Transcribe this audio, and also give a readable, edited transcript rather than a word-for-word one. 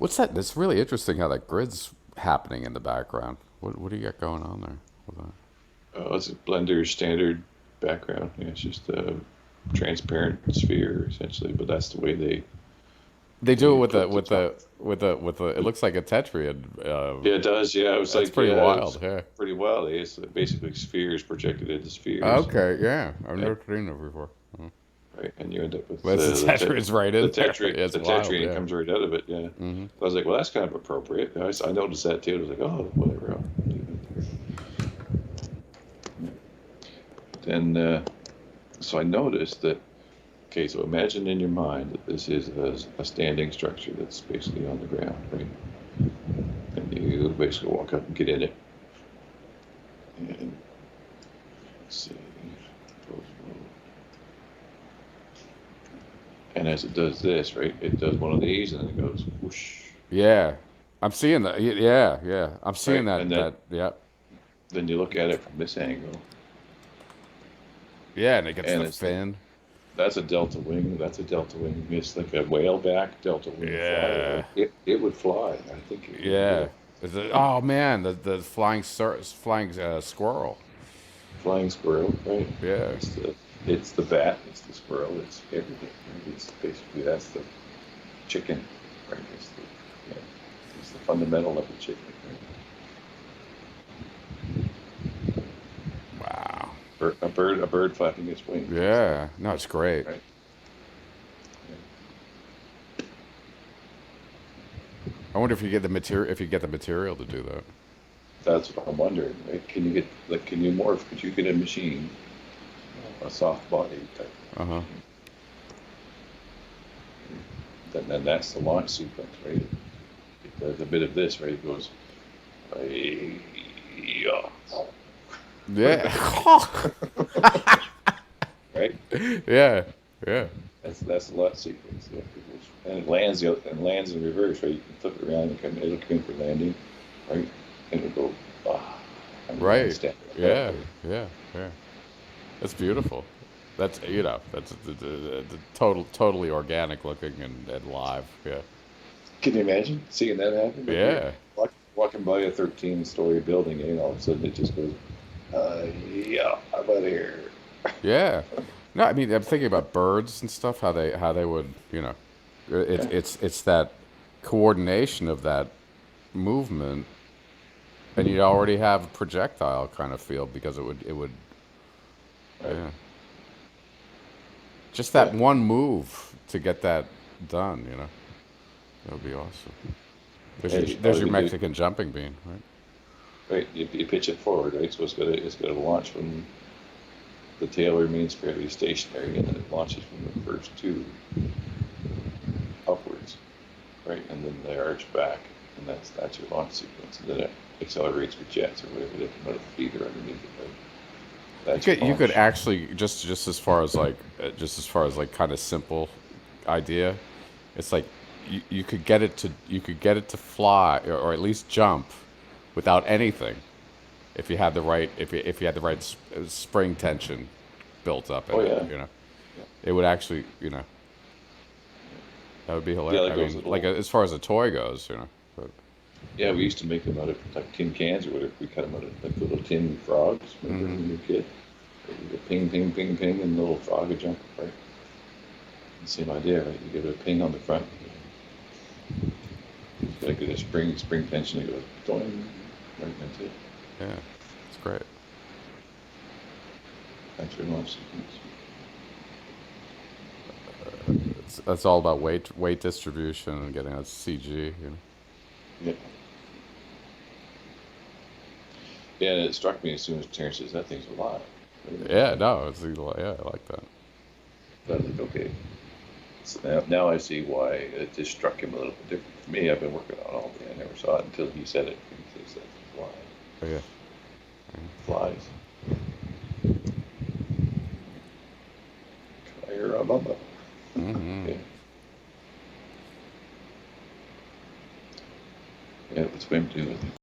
What's that? It's really interesting how that grid's happening in the background. What do you got going on there with that? Oh, it's a Blender standard background. Yeah, it's just a transparent sphere essentially, but that's the way They do it they with the put the with top. the with the with the. It looks like a Tetryen. Yeah, it does. Yeah, it was That's like pretty yeah, it was wild. Yeah. pretty wild. It's basically spheres projected into spheres, Okay. Yeah. I've and never seen it before. right, and you end up with But it's the Tetry's right in there. It's the wild. tetrine Yeah. comes right out of it. Yeah, I was like, well, that's kind of appropriate. I noticed that too. I was like, oh, whatever. I'll leave it there. Then so I noticed that. Okay, so imagine in your mind that this is a standing structure that's basically on the ground, right? And you basically walk up and get in it. And let's see. And as it does this, right, it does one of these and then it goes whoosh, Yeah. I'm seeing that. Yeah. Yeah. I'm seeing right? that. And then Yeah. then you look at it from this angle, Yeah. And it gets and the it's like fin. that's a delta wing. That's a delta wing. It's like a whaleback delta wing flyer, Yeah. right? It would fly. I think it would. Yeah. Oh man, the flying squirrel. Flying squirrel, right? Yeah. It's the bat, it's the squirrel, it's everything. Right? It's basically that's the chicken, right? Yeah, it's the fundamental of the chicken, right? Wow. A bird flapping its wings, basically, Yeah. No, it's great. right? Yeah. I wonder if you get the material to do that. That's what I'm wondering, right? Can you get like can you morph? Could you get a machine, a soft body type Uh huh. machine? Then that's the launch sequence, right? It does a bit of this, right? It goes, yeah, Yeah. right? Yeah. Yeah. That's the launch sequence. Yeah, and it lands and lands in reverse, right? You can flip it around and it'll come in for landing, right? And it'll go, ah, and land Right. stand back up, Yeah. right? Yeah. Yeah. That's beautiful. That's the totally organic looking and live. Yeah. Can you imagine seeing that happen? Like you're Yeah. walking by a 13-story building, and all of a sudden it just goes, yeah, how about here? Yeah. No, I mean I'm thinking about birds and stuff. How they would it's Yeah, it's that coordination of that movement, and you'd already have a projectile kind of feel because it would right. yeah, just that Yeah, one move to get that done. That would be awesome. hey, all There's your you do, Mexican jumping bean, right? right? You pitch it forward, right? So it's gonna launch from the tail remains fairly stationary, and then it launches from the first two upwards, right? And then they arch back, and that's your launch sequence. And then it accelerates with jets or whatever they come out of the feeder underneath it, right? You That's your could you could launch. actually just as far as like kind of simple idea. It's like you could get it to fly or at least jump without anything if you had the right if you had the right spring tension built up in Oh it. yeah, yeah, It would actually that would be yeah. hilarious. Like I those mean, like little. as far as a toy goes, but Yeah, we used to make them out of like tin cans or whatever. We cut them out of like little tin frogs. Remember hmm when you were a kid? You go ping, ping, ping, ping, and the little frog would jump up, right? Same idea, right? You give it a ping on the front. You gotta get a spring tension. It goes doing right into it. yeah, it's great. That's your launch sequence. That's all about weight distribution and getting a CG. Yeah. Yeah, and it struck me as soon as Terrence says that thing's alive. Right? Yeah, no, yeah, I like that. So I was like, okay. So now I see why it just struck him a little bit different. For me, I've been working on it all day. I never saw it until he said it. He said fly, Oh, yeah. flies. Fire, bubba. hmm Yeah, yeah, it would swim too.